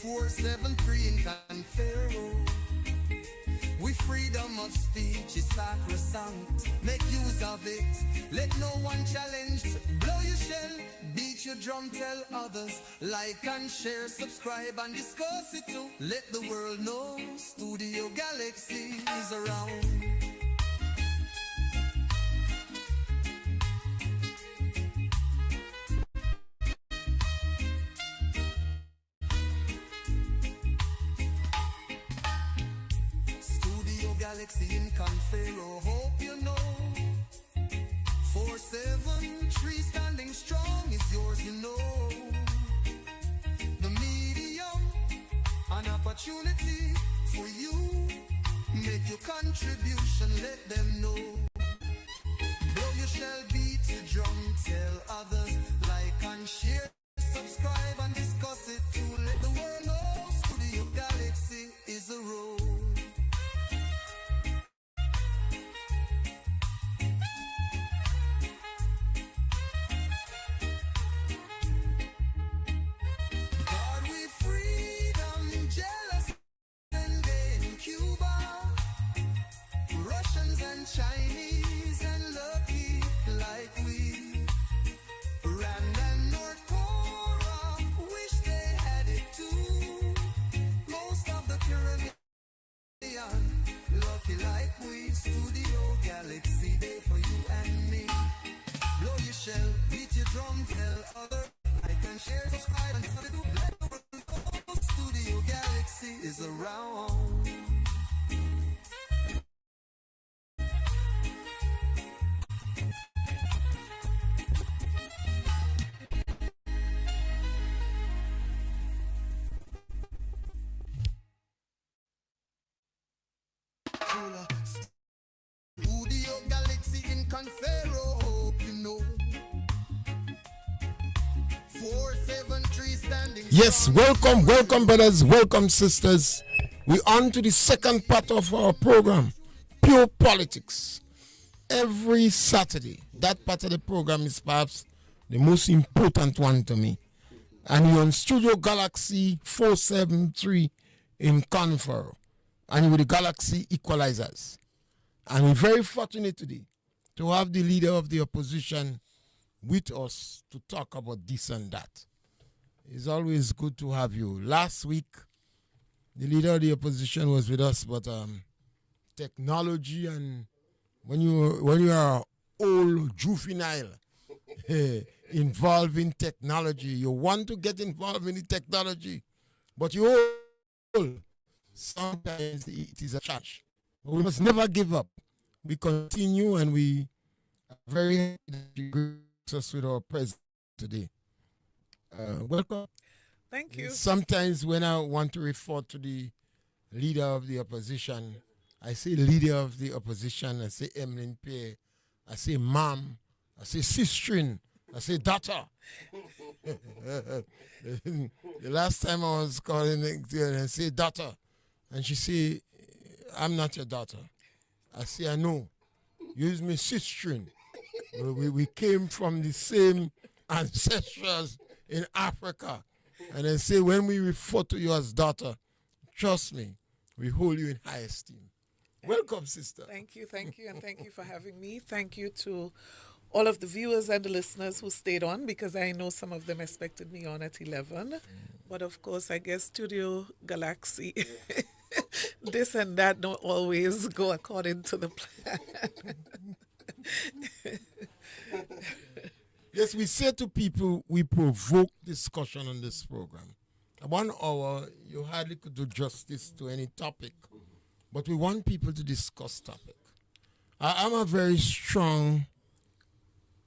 473 in Confero. We freedom of speech is sacrosanct. Make use of it. Let no one challenge. Blow your shell, beat your drum, tell others. Like and share, subscribe and discuss it too. Let the world know Studio Galaxy is around. Galaxy in Confero, hope you know. 473 standing strong is yours, you know. The medium, an opportunity for you. Make your contribution, let them know. Blow your shell, beat your drum, tell others. Like and share, subscribe and discuss it too. Let the world know Studio Galaxy is a road. Chinese and lucky like we. Rand and North Korea wish they had it too. Most of the Caribbean lucky like we. Studio Galaxy Day for you and me. Blow your shell, beat your drum, tell other. I can share, subscribe and do let the world know. Studio Galaxy is around. Studio Galaxy in Confero, hope you know. 473 standing. Yes, welcome brothers, welcome sisters. We on to the second part of our program, Pure Politics. Every Saturday, that part of the program is perhaps the most important one to me. And you're on Studio Galaxy 473 in Confero. And with the Galaxy Equalizers. And we're very fortunate today to have the leader of the opposition with us to talk about this and that. It's always good to have you. Last week, the leader of the opposition was with us, but technology and when you are old juvenile involved in technology, you want to get involved in the technology, but you're old. Sometimes it is a challenge. But we must never give up. We continue and we are very gracious with our president today. Welcome. Thank you. Sometimes when I want to refer to the leader of the opposition, I say leader of the opposition, I say Emlyn Pierre, I say mom, I say sister, I say daughter. The last time I was calling her and say daughter. And she say, I'm not your daughter. I say, I know. Use me sister. We came from the same ancestors in Africa. And then say, when we refer to you as daughter, trust me, we hold you in high esteem. Welcome, sister. Thank you, and thank you for having me. Thank you to all of the viewers and the listeners who stayed on, because I know some of them expected me on at 11. But of course, I guess Studio Galaxy, this and that don't always go according to the plan. Yes, we say to people, we provoke discussion on this program. 1 hour, you hardly could do justice to any topic, but we want people to discuss topic. I'm a very strong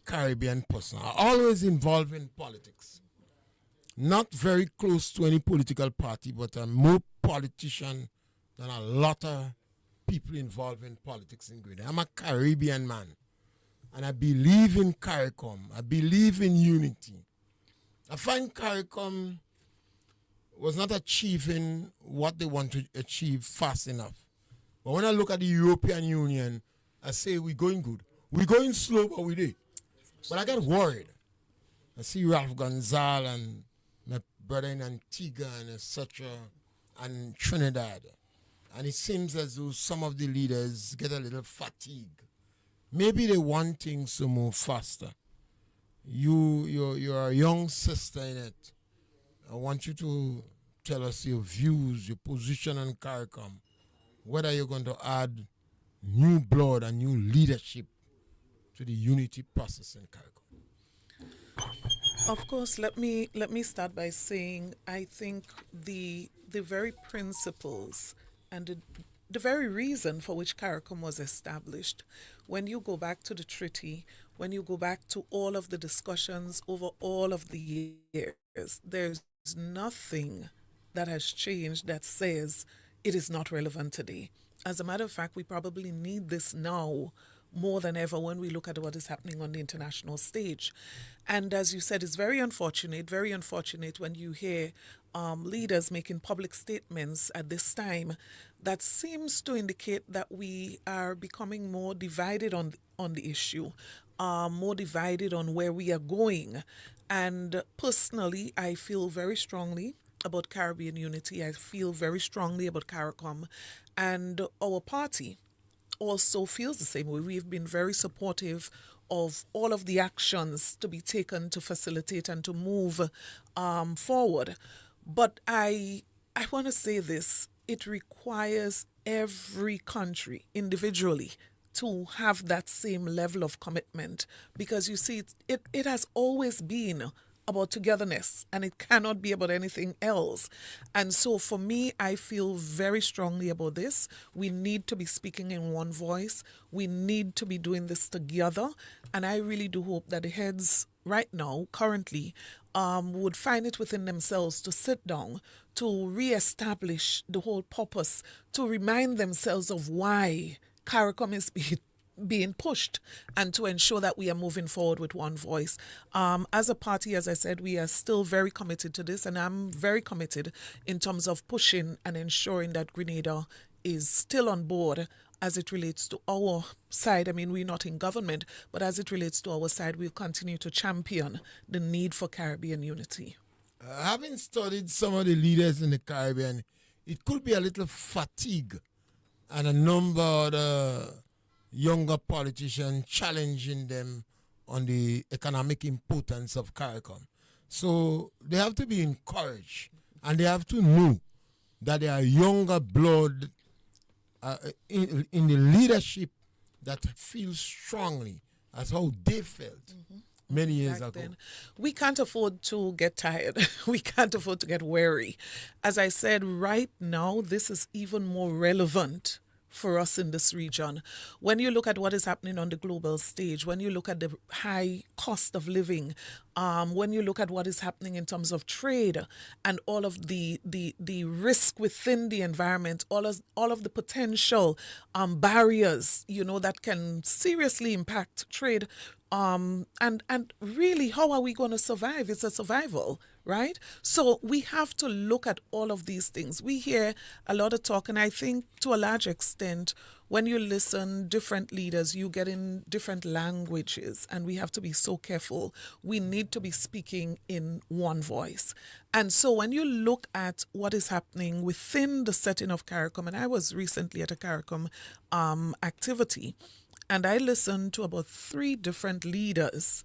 Caribbean person. I'm always involved in politics. Not very close to any political party, but I'm more politician than a lot of people involved in politics in Grenada. I'm a Caribbean man. And I believe in CARICOM. I believe in unity. I find CARICOM was not achieving what they want to achieve fast enough. But when I look at the European Union, I say we're going good. We're going slow, but we did. But I get worried. I see Ralph Gonzal and my brother in Antigua and etc. and Trinidad. And it seems as though some of the leaders get a little fatigued. Maybe they want things to move faster. You're a young sister in it. I want you to tell us your views, your position on CARICOM, whether you're going to add new blood and new leadership to the unity process in CARICOM. Of course, let me start by saying I think the very principles and the very reason for which CARICOM was established, when you go back to the treaty, when you go back to all of the discussions over all of the years, there's nothing that has changed that says it is not relevant today. As a matter of fact, we probably need this now more than ever when we look at what is happening on the international stage. And as you said, it's very unfortunate when you hear leaders making public statements at this time that seems to indicate that we are becoming more divided on the issue, more divided on where we are going. And personally, I feel very strongly about Caribbean unity. I feel very strongly about CARICOM, and our party also feels the same way. We've been very supportive of all of the actions to be taken to facilitate and to move forward. But I want to say this, it requires every country individually to have that same level of commitment, because you see, it has always been about togetherness, and it cannot be about anything else. And so for me, I feel very strongly about this. We need to be speaking in one voice. We need to be doing this together. And I really do hope that the heads right now, currently, would find it within themselves to sit down, to reestablish the whole purpose, to remind themselves of why CARICOM is being pushed, and to ensure that we are moving forward with one voice. As a party, as I said, we are still very committed to this, and I'm very committed in terms of pushing and ensuring that Grenada is still on board as it relates to our side. I mean, we're not in government, but as it relates to our side, we'll continue to champion the need for Caribbean unity. Having studied some of the leaders in the Caribbean, it could be a little fatigue and a number of the younger politicians challenging them on the economic importance of CARICOM. So they have to be encouraged, and they have to know that there are younger blood in the leadership that feels strongly as how they felt many years ago. Then. We can't afford to get tired. We can't afford to get weary. As I said, right now, this is even more relevant for us in this region. When you look at what is happening on the global stage, when you look at the high cost of living, when you look at what is happening in terms of trade and all of the risk within the environment, all of the potential barriers, that can seriously impact trade. And really, how are we going to survive? It's a survival, right? So we have to look at all of these things. We hear a lot of talk, and I think to a large extent, when you listen, different leaders, you get in different languages, and we have to be so careful. We need to be speaking in one voice. And so when you look at what is happening within the setting of CARICOM, and I was recently at a CARICOM activity, and I listened to about 3 different leaders.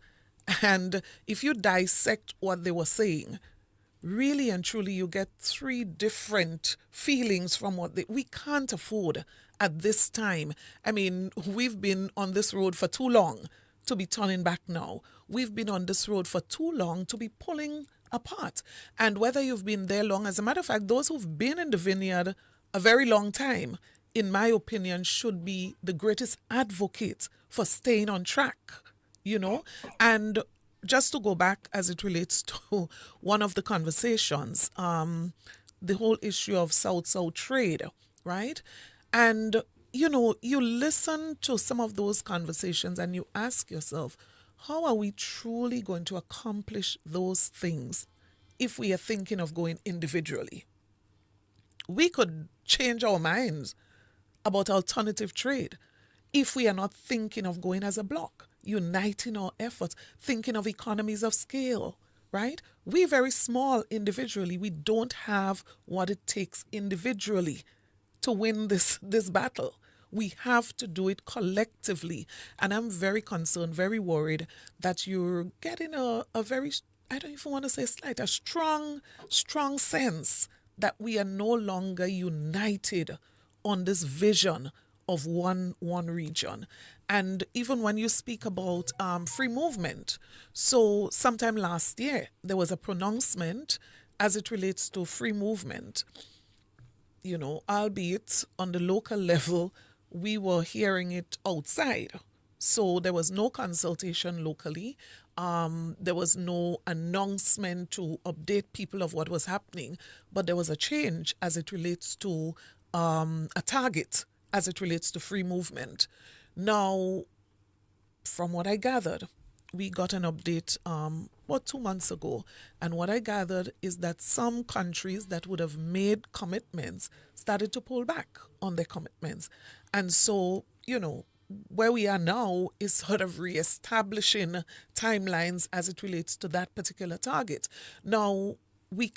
And if you dissect what they were saying, really and truly, you get 3 different feelings from we can't afford at this time. I mean, we've been on this road for too long to be turning back now. We've been on this road for too long to be pulling apart. And whether you've been there long, as a matter of fact, those who've been in the vineyard a very long time, in my opinion, should be the greatest advocate for staying on track, And just to go back as it relates to one of the conversations, the whole issue of South-South trade, right? And, you listen to some of those conversations and you ask yourself, how are we truly going to accomplish those things if we are thinking of going individually? We could change our minds about alternative trade if we are not thinking of going as a bloc, uniting our efforts, thinking of economies of scale, right? We're very small individually. We don't have what it takes individually to win this battle. We have to do it collectively. And I'm very concerned, very worried that you're getting a very, I don't even want to say slight, a strong sense that we are no longer united on this vision of one region. And even when you speak about free movement, so sometime last year there was a pronouncement as it relates to free movement. You know, albeit on the local level, we were hearing it outside. So there was no consultation locally. There was no announcement to update people of what was happening. But there was a change as it relates to a target, as it relates to free movement. Now, from what I gathered, we got an update about 2 months ago. And what I gathered is that some countries that would have made commitments started to pull back on their commitments. And so, you know, where we are now is sort of reestablishing timelines as it relates to that particular target. Now, we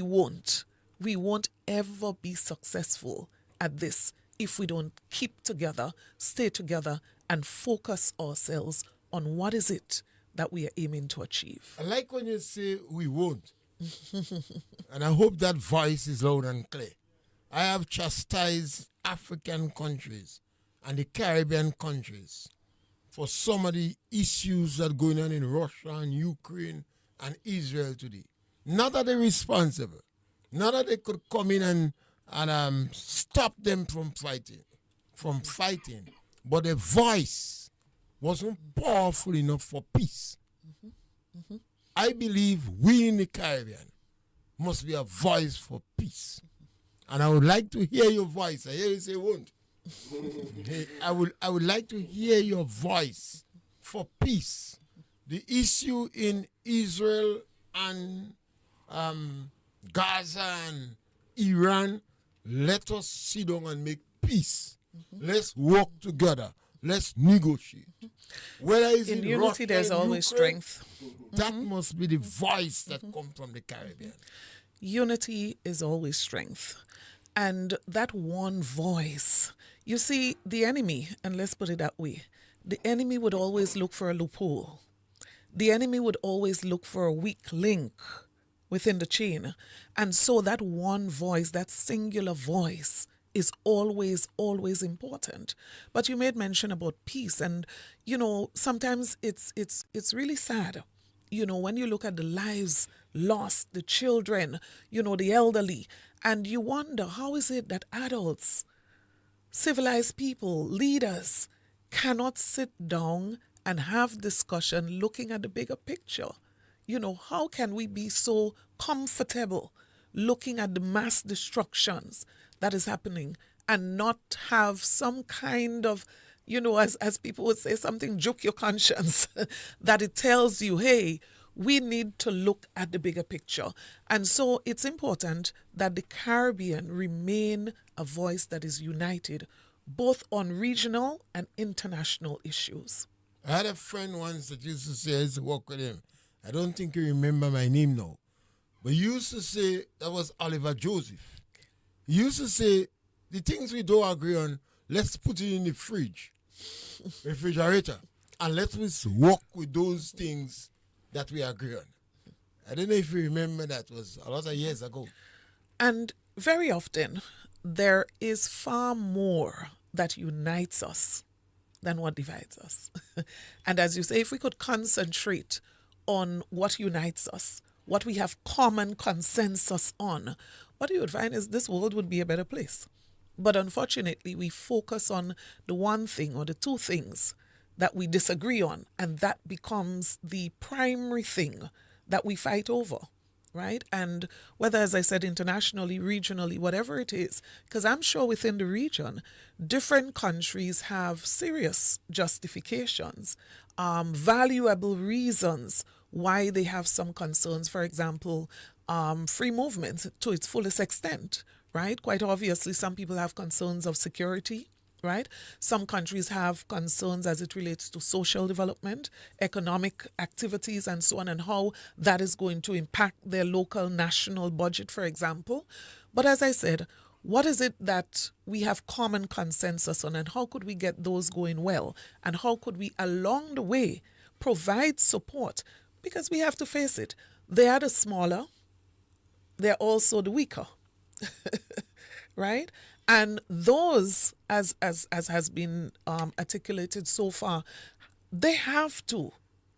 won't ever be successful at this if we don't keep together, stay together, and focus ourselves on what is it that we are aiming to achieve. I like when you say we won't. And I hope that voice is loud and clear. I have chastised African countries and the Caribbean countries for some of the issues that are going on in Russia and Ukraine and Israel today. Not that they're responsible. Not that they could come in and stop them from fighting. But their voice wasn't powerful enough for peace. I believe we in the Caribbean must be a voice for peace. And I would like to hear your voice. I hear you say won't. I would like to hear your voice for peace. The issue in Israel and Gaza and Iran, let us sit down and make peace. Let's work together. Let's negotiate. Whether it's in unity, Russia, there's always Ukraine, strength. that must be the voice that comes from the Caribbean. Unity is always strength. And that one voice, you see, the enemy, and let's put it that way, the enemy would always look for a loophole. The enemy would always look for a weak link within the chain. And so that one voice, that singular voice, is always, always important. But you made mention about peace. And, you know, sometimes it's really sad. You know, when you look at the lives lost, the children, you know, the elderly, and you wonder, how is it that adults, civilized people, leaders, cannot sit down and have discussion looking at the bigger picture? You know, how can we be so comfortable looking at the mass destructions that is happening and not have some kind of, you know, as people would say, something juke your conscience, that it tells you, hey, we need to look at the bigger picture. And so it's important that the Caribbean remain a voice that is united, both on regional and international issues. I had a friend once that used to say, I used to work with him. I don't think you remember my name now. But he used to say, that was Oliver Joseph. He used to say, the things we don't agree on, let's put it in the refrigerator, and let's work with those things that we agree on. I don't know if you remember, that was a lot of years ago. And very often, there is far more that unites us than what divides us. And as you say, if we could concentrate on what unites us, what we have common consensus on, what you would find is this world would be a better place. But unfortunately, we focus on the one thing or the two things that we disagree on, and that becomes the primary thing that we fight over, right? And whether, as I said, internationally, regionally, whatever it is, because I'm sure within the region, different countries have serious justifications, valuable reasons why they have some concerns. For example, free movement to its fullest extent, right? Quite obviously, some people have concerns of security, right? Some countries have concerns as it relates to social development, economic activities, and so on, and how that is going to impact their local national budget, for example. But as I said, what is it that we have common consensus on, and how could we get those going well? And how could we, along the way, provide support? Because we have to face it, they are the smaller, they're also the weaker, right? And those, as has been articulated so far, they have to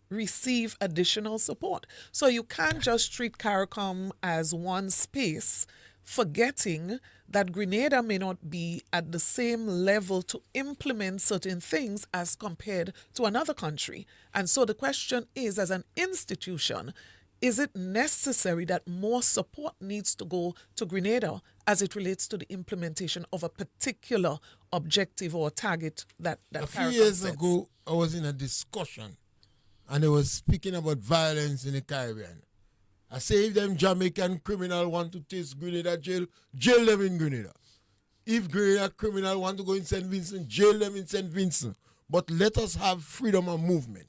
receive additional support. So you can't just treat CARICOM as one space, forgetting that Grenada may not be at the same level to implement certain things as compared to another country. And so the question is, as an institution, is it necessary that more support needs to go to Grenada as it relates to the implementation of a particular objective or target that A few CARICOM years sets? ago, I was in a discussion, and they were speaking about violence in the Caribbean. I say if them Jamaican criminal want to taste Grenada jail, jail them in Grenada. If Grenada criminal want to go in St. Vincent, jail them in St. Vincent. But let us have freedom of movement.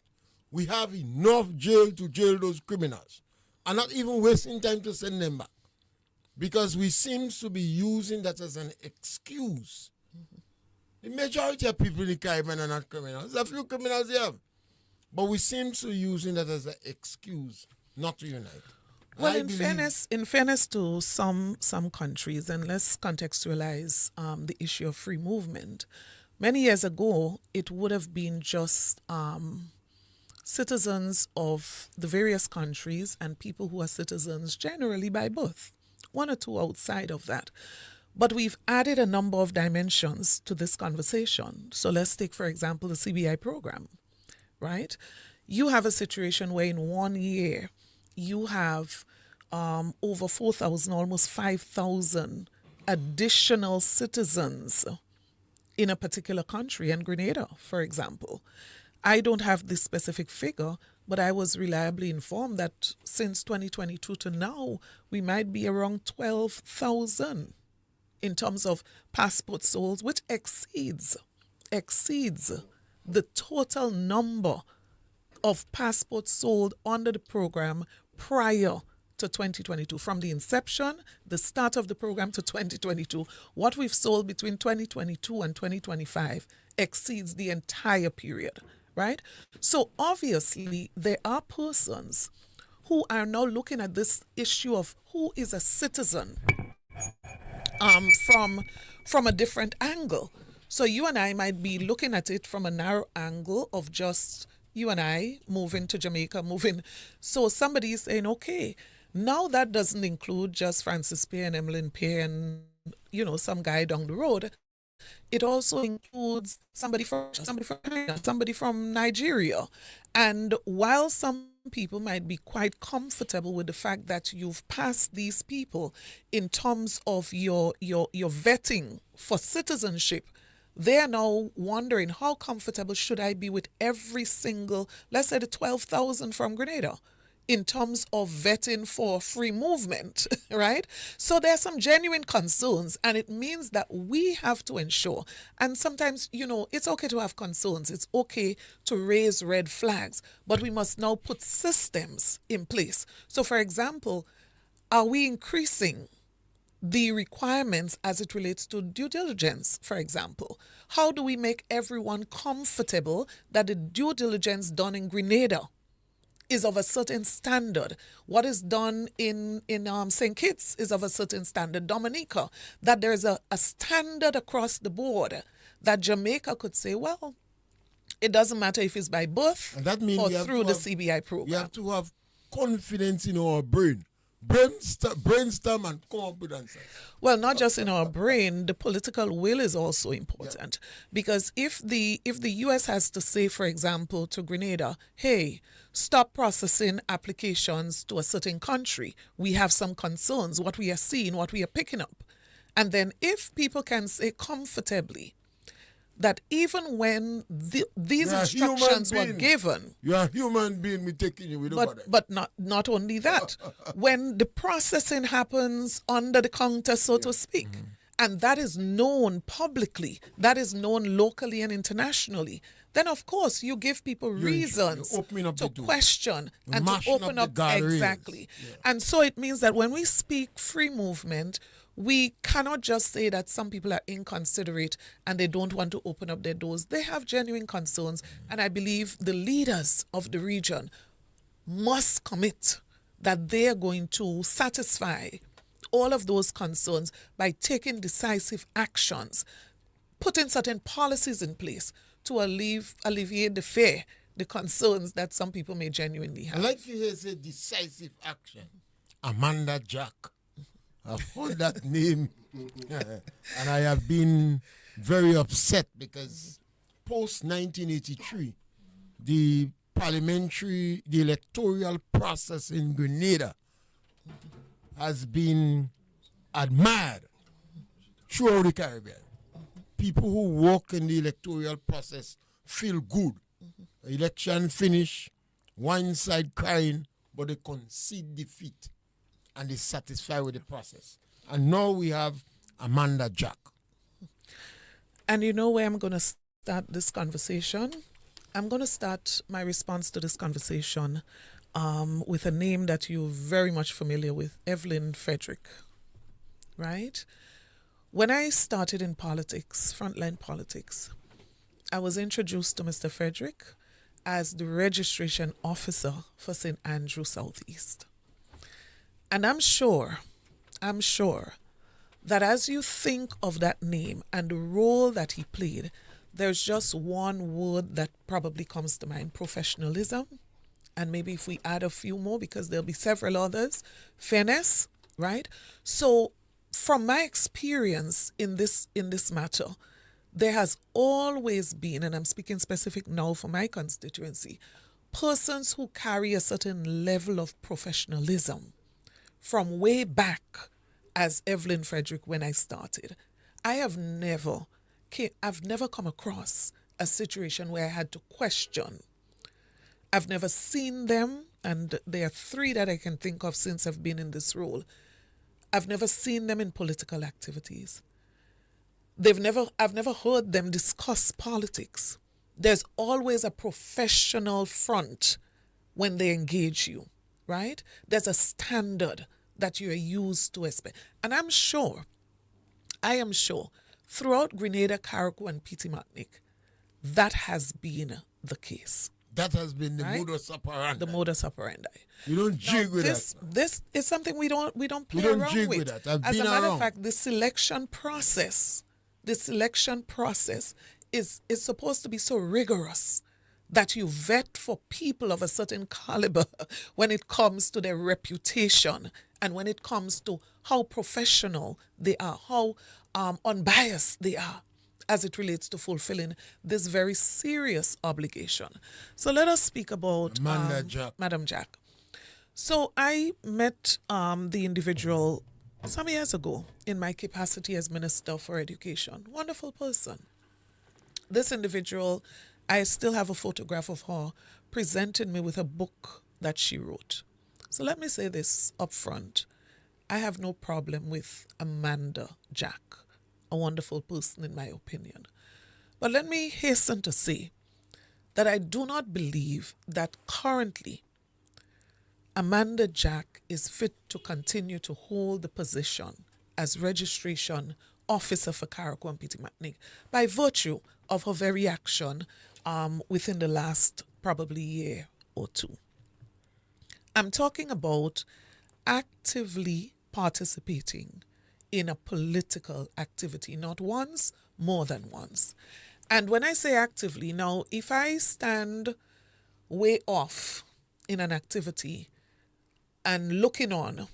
We have enough jail to jail those criminals, and not even wasting time to send them back, because we seem to be using that as an excuse. The majority of people in the Caribbean are not criminals. There's a few criminals here, but we seem to be using that as an excuse not to unite. Well, I in believe- fairness to some countries, and let's contextualize the issue of free movement. Many years ago, it would have been just citizens of the various countries and people who are citizens generally by birth, one or two outside of that. But we've added a number of dimensions to this conversation. So let's take, for example, the CBI program, right? You have a situation where in 1 year, you have over 4,000, almost 5,000 additional citizens in a particular country, and Grenada, for example. I don't have this specific figure, but I was reliably informed that since 2022 to now, we might be around 12,000 in terms of passport sold, which exceeds the total number of passports sold under the program prior to 2022. From the inception, the start of the program to 2022, what we've sold between 2022 and 2025 exceeds the entire period, right? So obviously, there are persons who are now looking at this issue of who is a citizen from a different angle. So you and I might be looking at it from a narrow angle of just you and I moving to Jamaica, moving. So somebody is saying, okay, now that doesn't include just Francis Pierre and Emmeline Pierre and, some guy down the road. It also includes somebody from China, somebody from Nigeria. And while some people might be quite comfortable with the fact that you've passed these people in terms of your vetting for citizenship, they are now wondering, how comfortable should I be with every single, let's say the 12,000 from Grenada, in terms of vetting for free movement, right? So there are some genuine concerns, and it means that we have to ensure, and sometimes, it's okay to have concerns, it's okay to raise red flags, but we must now put systems in place. So for example, are we increasing the requirements as it relates to due diligence, for example? How do we make everyone comfortable that the due diligence done in Grenada is of a certain standard? What is done in St. Kitts is of a certain standard. Dominica, that there's a standard across the board that Jamaica could say, well, it doesn't matter if it's by birth And that means or we have through to the have- CBI program. You have to have confidence in our brain. Brainstorm and come up with answers. Well, not just in our brain, the political will is also important. Because if the US has to say, for example, to Grenada, hey, stop processing applications to a certain country, we have some concerns, what we are seeing, what we are picking up. And then if people can say comfortably that even when these You're a human instructions were being. given, You're a human being, we taking you with nobody. but not only that, when the processing happens under the counter, so to speak, and that is known publicly, that is known locally and internationally, then of course you give people reasons you're opening up to the door. question You're and to mashing open up up the guardrails. exactly. Yeah. And so it means that when we speak free movement, we cannot just say that some people are inconsiderate and they don't want to open up their doors. They have genuine concerns, and I believe the leaders of the region must commit that they are going to satisfy all of those concerns by taking decisive actions, putting certain policies in place to alleviate the fear, the concerns that some people may genuinely I have. like to hear say decisive action. Amanda Jack. I've heard that name. And I have been very upset because post 1983, the electoral process in Grenada has been admired throughout the Caribbean. People who work in the electoral process feel good. Election finish, one side crying, but they concede defeat and they satisfied with the process. And now we have Amanda Jack. And you know where I'm going to start this conversation? I'm going to start my response to this conversation with a name that you're very much familiar with, Evelyn Frederick, right? When I started in politics, frontline politics, I was introduced to Mr. Frederick as the registration officer for St. Andrew Southeast. And I'm sure that as you think of that name and the role that he played, there's just one word that probably comes to mind: professionalism. And maybe if we add a few more, because there'll be several others, fairness, right? So from my experience in this matter, there has always been, and I'm speaking specific now for my constituency, persons who carry a certain level of professionalism from way back as Evelyn Frederick when I started. I've never come across a situation where I had to question. I've never seen them, and there are three that I can think of since I've been in this role. I've never seen them in political activities. I've never heard them discuss politics. There's always a professional front when they engage you, right? There's a standard that you're used to expect. And I am sure, throughout Grenada, Carriacou, and Petit Martinique, that has been the case. That has been the Right? modus operandi. The modus operandi. You don't jig with this, that. This is something we don't play don't around jig with. with that. I've As been a matter around. of fact, the selection process is supposed to be so rigorous that you vet for people of a certain caliber when it comes to their reputation and when it comes to how professional they are, how unbiased they are as it relates to fulfilling this very serious obligation. So let us speak about Amanda Jack. Madam Jack. So I met the individual some years ago in my capacity as Minister for Education. Wonderful person. This individual, I still have a photograph of her, presented me with a book that she wrote. So let me say this up front. I have no problem with Amanda Jack, a wonderful person in my opinion. But let me hasten to say that I do not believe that currently Amanda Jack is fit to continue to hold the position as registration officer for Carriacou and Petit Martinique by virtue of her very action within the last probably year or two. I'm talking about actively participating in a political activity, not once, more than once. And when I say actively, now, if I stand way off in an activity and looking on,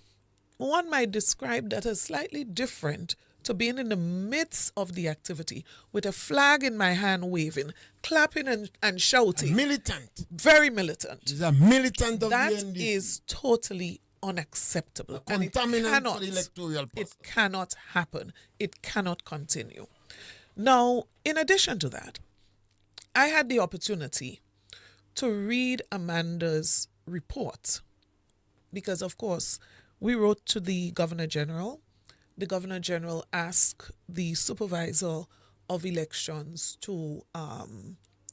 one might describe that as slightly different to being in the midst of the activity with a flag in my hand waving, clapping and shouting. Militant. Very militant. She's a militant of That the NDC. is totally unacceptable. A And it contaminant cannot, for the electoral process. it cannot happen. It cannot continue. Now, in addition to that, I had the opportunity to read Amanda's report because, of course, we wrote to the Governor General, the Governor General asked the Supervisor of Elections to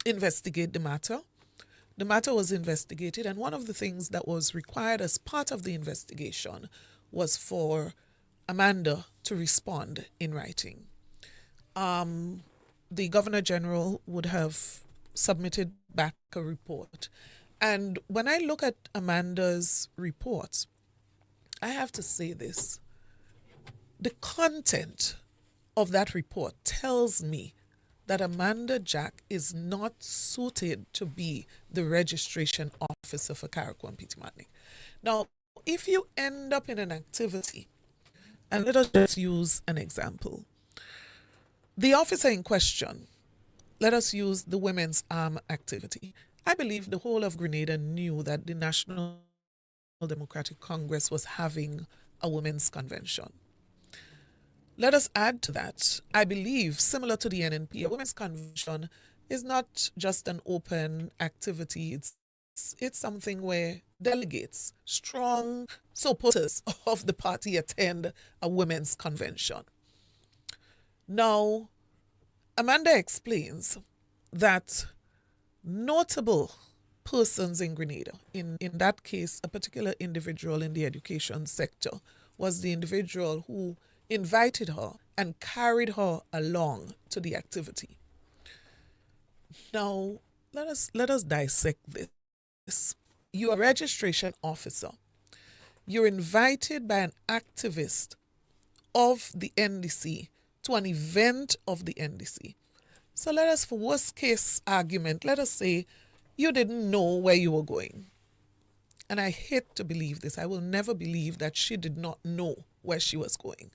investigate the matter. The matter was investigated, and one of the things that was required as part of the investigation was for Amanda to respond in writing. The Governor General would have submitted back a report. And when I look at Amanda's report, I have to say this. The content of that report tells me that Amanda Jack is not suited to be the registration officer for Carriacou and Petite Martinique. Now, if you end up in an activity, and let us just use an example. The officer in question, let us use the women's arm activity. I believe the whole of Grenada knew that the National Democratic Congress was having a women's convention. Let us add to that, I believe, similar to the NNP, a women's convention is not just an open activity. It's something where delegates, strong supporters of the party attend a women's convention. Now, Amanda explains that notable persons in Grenada, in that case, a particular individual in the education sector, was the individual who invited her and carried her along to the activity. Now, let us dissect this. You're a registration officer. You're invited by an activist of the NDC to an event of the NDC. So let us, for worst case argument, let us say you didn't know where you were going. And I hate to believe this. I will never believe that she did not know where she was going.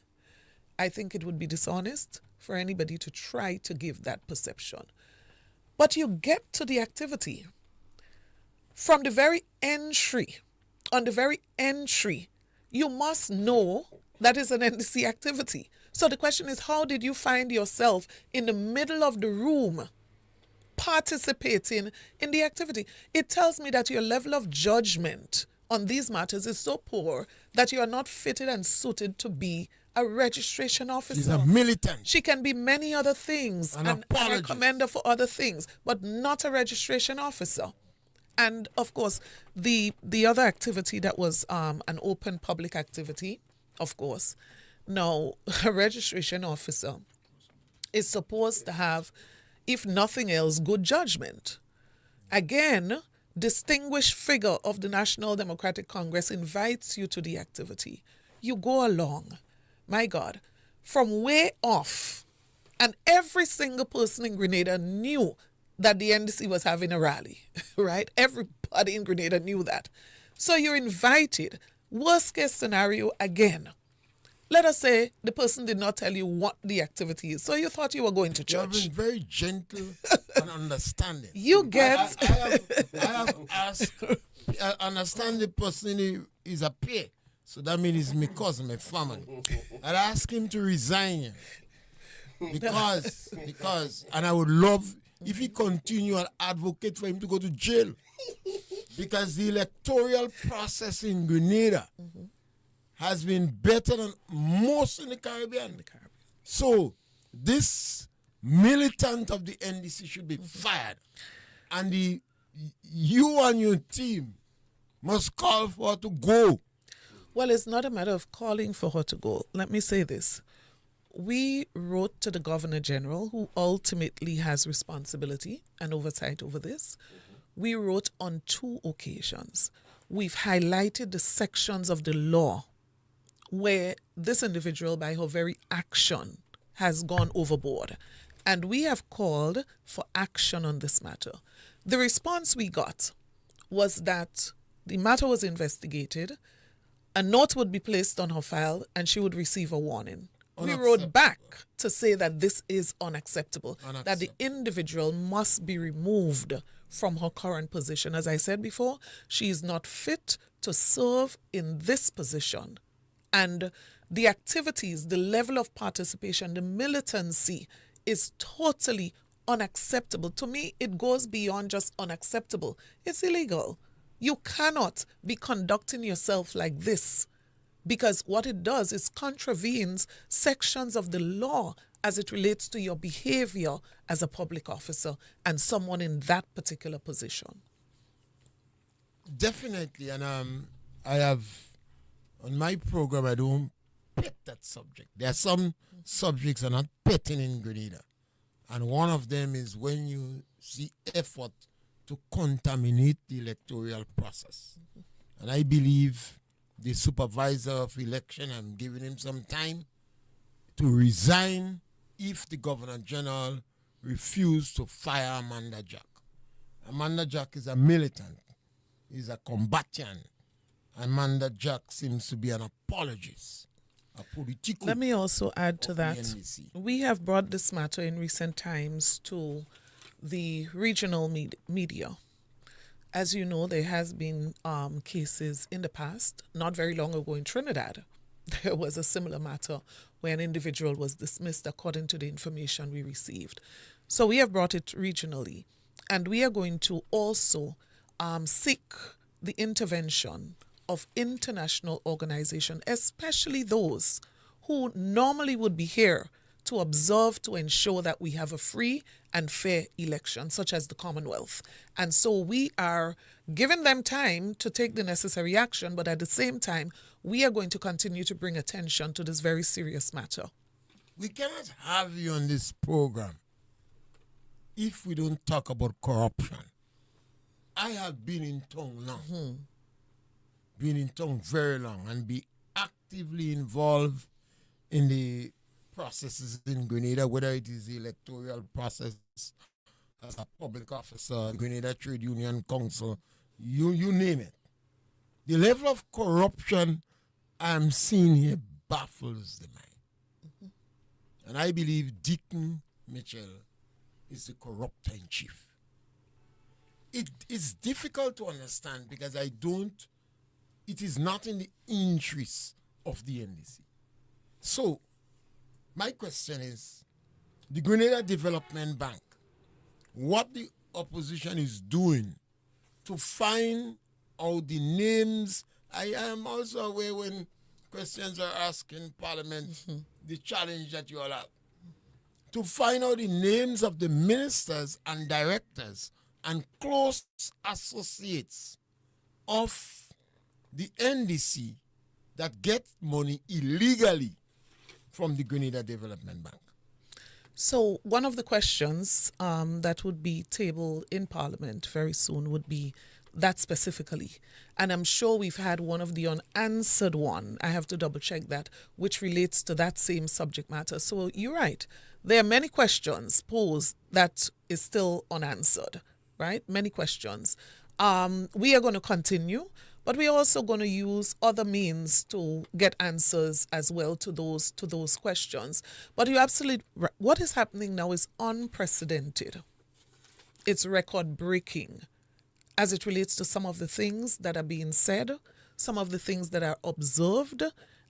I think it would be dishonest for anybody to try to give that perception. But you get to the activity. From the very entry, on the very entry, you must know that is an NDC activity. So the question is, how did you find yourself in the middle of the room participating in the activity? It tells me that your level of judgment on these matters is so poor that you are not fitted and suited to be a registration officer. She's a militant. She can be many other things and I recommend her for other things, but not a registration officer. And of course, the other activity that was an open public activity, of course. Now, a registration officer is supposed to have, if nothing else, good judgment. Again, distinguished figure of the National Democratic Congress invites you to the activity. You go along. My God, from way off, and every single person in Grenada knew that the NDC was having a rally, right? Everybody in Grenada knew that. So you're invited. Worst case scenario, again, let us say the person did not tell you what the activity is, so you thought you were going to church. You have been very gentle and understanding. You get... I have asked, I understand the person is a peer, so that means it's my cousin, my family. I'd ask him to resign because, and I would love if he continue and advocate for him to go to jail, because the electoral process in Grenada has been better than most in the Caribbean. So this militant of the NDC should be fired, and you and your team must call for her to go. Well, it's not a matter of calling for her to go. Let me say this. We wrote to the Governor General, who ultimately has responsibility and oversight over this. We wrote on 2 occasions. We've highlighted the sections of the law where this individual, by her very action, has gone overboard. And we have called for action on this matter. The response we got was that the matter was investigated, a note would be placed on her file, and she would receive a warning. We wrote back to say that this is unacceptable, that the individual must be removed from her current position. As I said before, she is not fit to serve in this position. And the activities, the level of participation, the militancy is totally unacceptable. To me, it goes beyond just unacceptable. It's illegal. You cannot be conducting yourself like this because what it does is contravenes sections of the law as it relates to your behavior as a public officer and someone in that particular position. Definitely, and I have on my program. I don't pet that subject. There are some subjects are not petting in Grenada, and one of them is when you see effort to contaminate the electoral process. And I believe the supervisor of election, I'm giving him some time to resign if the Governor General refused to fire Amanda Jack. Amanda Jack is a militant. He's a combatant. Amanda Jack seems to be an apologist, a political. Let me also add to that. NDC. We have brought this matter in recent times to the regional media. As you know, there has been cases in the past, not very long ago in Trinidad. There was a similar matter where an individual was dismissed according to the information we received. So we have brought it regionally, and we are going to also seek the intervention of international organizations, especially those who normally would be here to observe, to ensure that we have a free and fair election, such as the Commonwealth. And so we are giving them time to take the necessary action, but at the same time, we are going to continue to bring attention to this very serious matter. We cannot have you on this program if we don't talk about corruption. I have been in town long, been in town very long, and be actively involved in the processes in Grenada, whether it is the electoral process as a public officer, Grenada Trade Union Council, you name it. The level of corruption I'm seeing here baffles the mind. And I believe Deacon Mitchell is the corruptor in chief. It is difficult to understand because it is not in the interest of the NDC. So, my question is, the Grenada Development Bank, what the opposition is doing to find out the names. I am also aware when questions are asked in Parliament, the challenge that you all have, to find out the names of the ministers and directors and close associates of the NDC that get money illegally from the Grenada Development Bank. So one of the questions that would be tabled in Parliament very soon would be that specifically. And I'm sure we've had one of the unanswered one, I have to double check that, which relates to that same subject matter. So you're right. There are many questions posed that is still unanswered, right? Many questions. We are going to continue, but we're also going to use other means to get answers as well to those questions. But you're absolutely right. What is happening now is unprecedented. It's record-breaking as it relates to some of the things that are being said, some of the things that are observed,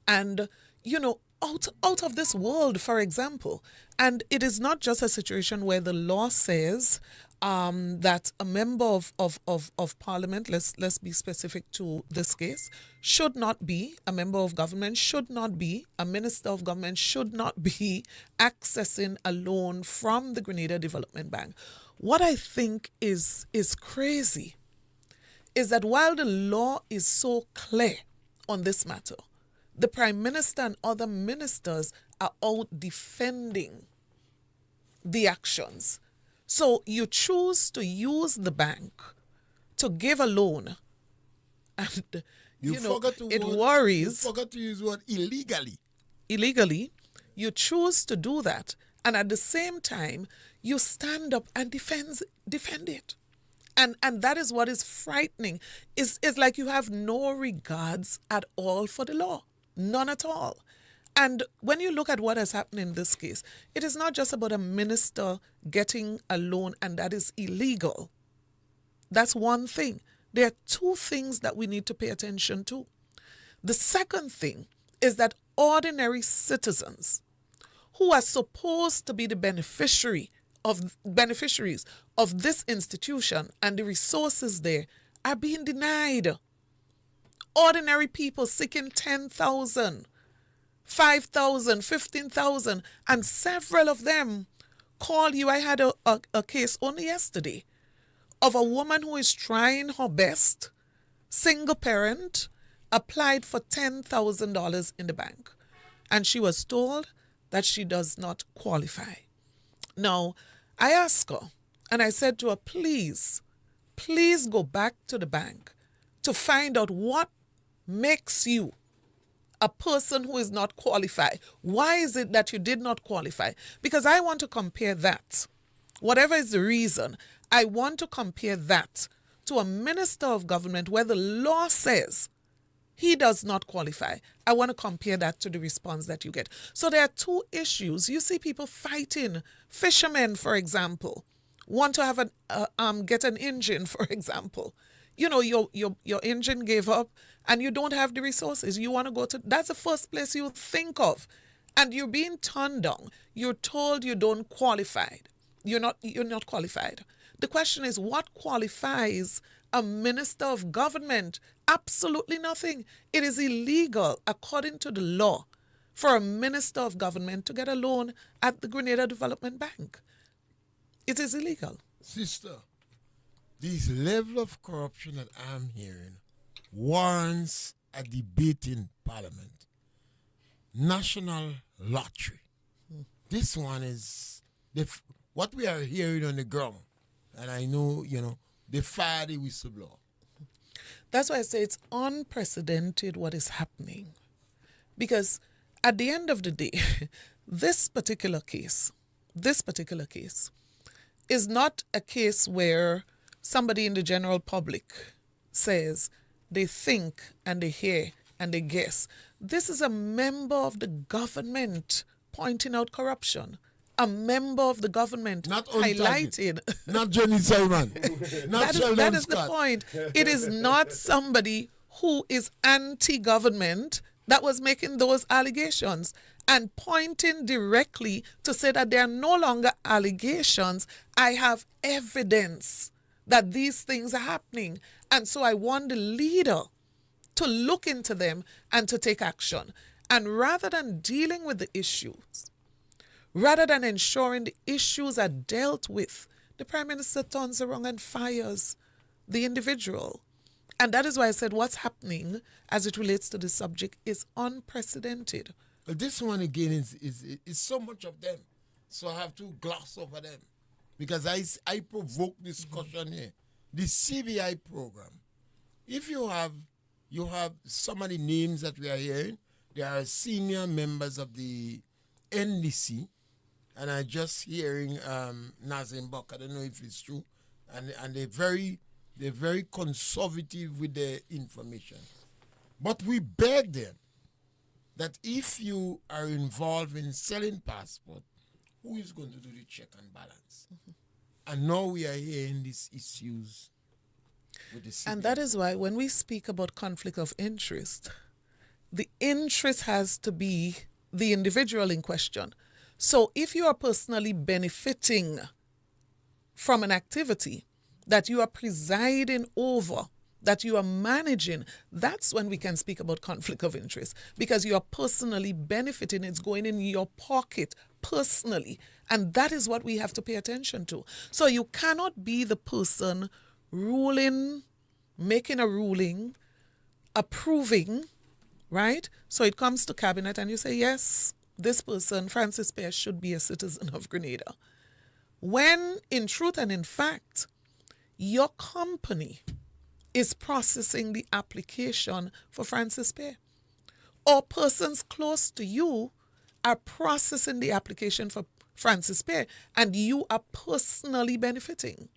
and, you know, out of this world, for example. And it is not just a situation where the law says that a member of Parliament, let's be specific to this case, should not be a member of government, should not be a minister of government, should not be accessing a loan from the Grenada Development Bank. What I think is crazy is that while the law is so clear on this matter, the Prime Minister and other ministers are out defending the actions. So you choose to use the bank to give a loan, and it worries. You forgot to use the word illegally. Illegally, you choose to do that, and at the same time, you stand up and defend it. And that is what is frightening. It's like you have no regards at all for the law. None at all. And when you look at what has happened in this case, it is not just about a minister getting a loan and that is illegal. That's one thing. There are two things that we need to pay attention to. The second thing is that ordinary citizens who are supposed to be the beneficiaries of this institution and the resources there are being denied. Ordinary people seeking 10,000, 5,000, 15,000, and several of them call you. I had a case only yesterday of a woman who is trying her best, single parent, applied for $10,000 in the bank, and she was told that she does not qualify. Now, I asked her, and I said to her, please go back to the bank to find out what makes you a person who is not qualified. Why is it that you did not qualify? Because I want to compare that. Whatever is the reason, I want to compare that to a minister of government where the law says he does not qualify. I want to compare that to the response that you get. So there are two issues. You see people fighting. Fishermen, for example, want to have get an engine, for example. You know, your engine gave up and you don't have the resources. You want to go to, that's the first place you think of. And you're being turned down. You're told you don't qualify. You're not qualified. The question is, what qualifies a minister of government? Absolutely nothing. It is illegal, according to the law, for a minister of government to get a loan at the Grenada Development Bank. It is illegal. Sister, this level of corruption that I'm hearing warrants a debate in Parliament. National lottery. This one is what we are hearing on the ground. And I know, they fire the whistleblower. That's why I say it's unprecedented what is happening. Because at the end of the day, this particular case is not a case where somebody in the general public says they think and they hear and they guess. This is a member of the government pointing out corruption. A member of the government not highlighted. Not Johnny Simon. That is the point. It is not somebody who is anti-government that was making those allegations and pointing directly to say that they are no longer allegations. I have evidence that these things are happening. And so I want the leader to look into them and to take action. And rather than dealing with the issues, rather than ensuring the issues are dealt with, the Prime Minister turns around and fires the individual. And that is why I said what's happening as it relates to the subject is unprecedented. Well, this one again is so much of them. So I have to gloss over them. Because I provoke discussion here. The CBI program. If you have some of the names that we are hearing, they are senior members of the NDC, and I'm just hearing Nazim Buck. I don't know if it's true, and they're very conservative with their information. But we beg them that if you are involved in selling passport, who is going to do the check and balance? Mm-hmm. And now we are hearing these issues with the CBI. And that is why when we speak about conflict of interest, the interest has to be the individual in question. So if you are personally benefiting from an activity that you are presiding over, that you are managing, that's when we can speak about conflict of interest, because you are personally benefiting. It's going in your pocket personally. And that is what we have to pay attention to. So you cannot be the person ruling, making a ruling, approving, right? So it comes to cabinet and you say, yes, this person, Francis Pearce, should be a citizen of Grenada. When in truth and in fact, your company is processing the application for Francis Pearce, or persons close to you are processing the application for Francis Pearce, and you are personally benefiting.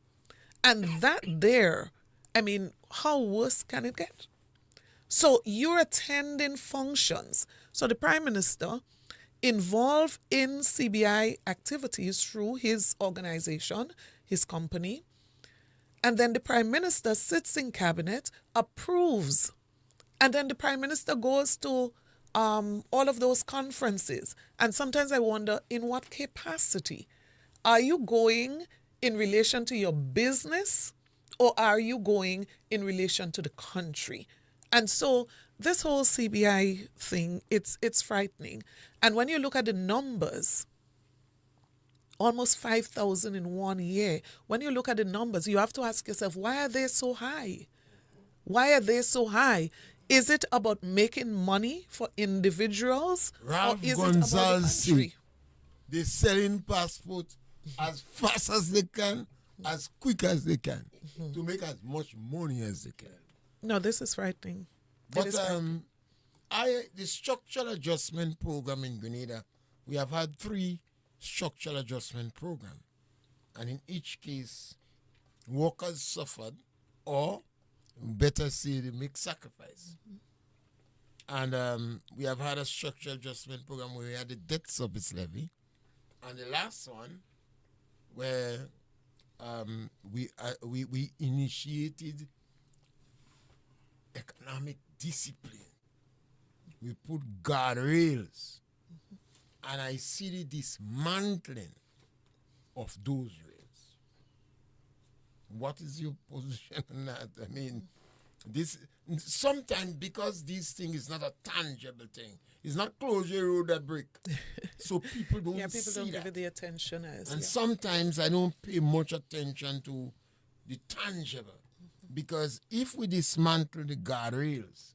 And that there, I mean, how worse can it get? So you're attending functions. So the Prime Minister involved in CBI activities through his organization, his company, and then the Prime Minister sits in cabinet, approves, and then the Prime Minister goes to all of those conferences. And sometimes I wonder, in what capacity? Are you going in relation to your business, or are you going in relation to the country? And so this whole CBI thing, it's frightening. And when you look at the numbers, almost 5,000 in 1 year, when you look at the numbers, you have to ask yourself, why are they so high? Why are they so high? Is it about making money for individuals, or Ralph is it about the Gonzalez country? said, they're selling passports as fast as they can, as quick as they can, to make as much money as they can. No, this is frightening. It But is frightening. the structural adjustment program in Grenada, we have had 3 structural adjustment programs. And in each case, workers suffered, or better say, they make sacrifice. And we have had a structural adjustment program where we had the debt service levy. And the last one, where we initiated economic discipline. We put guardrails. And I see the dismantling of those rails. What is your position on that? I mean, this sometimes, because this thing is not a tangible thing, it's not close your road that brick. So people don't People see don't that. give it the attention as. And Yeah. sometimes I don't pay much attention to the tangible. Because if we dismantle the guardrails,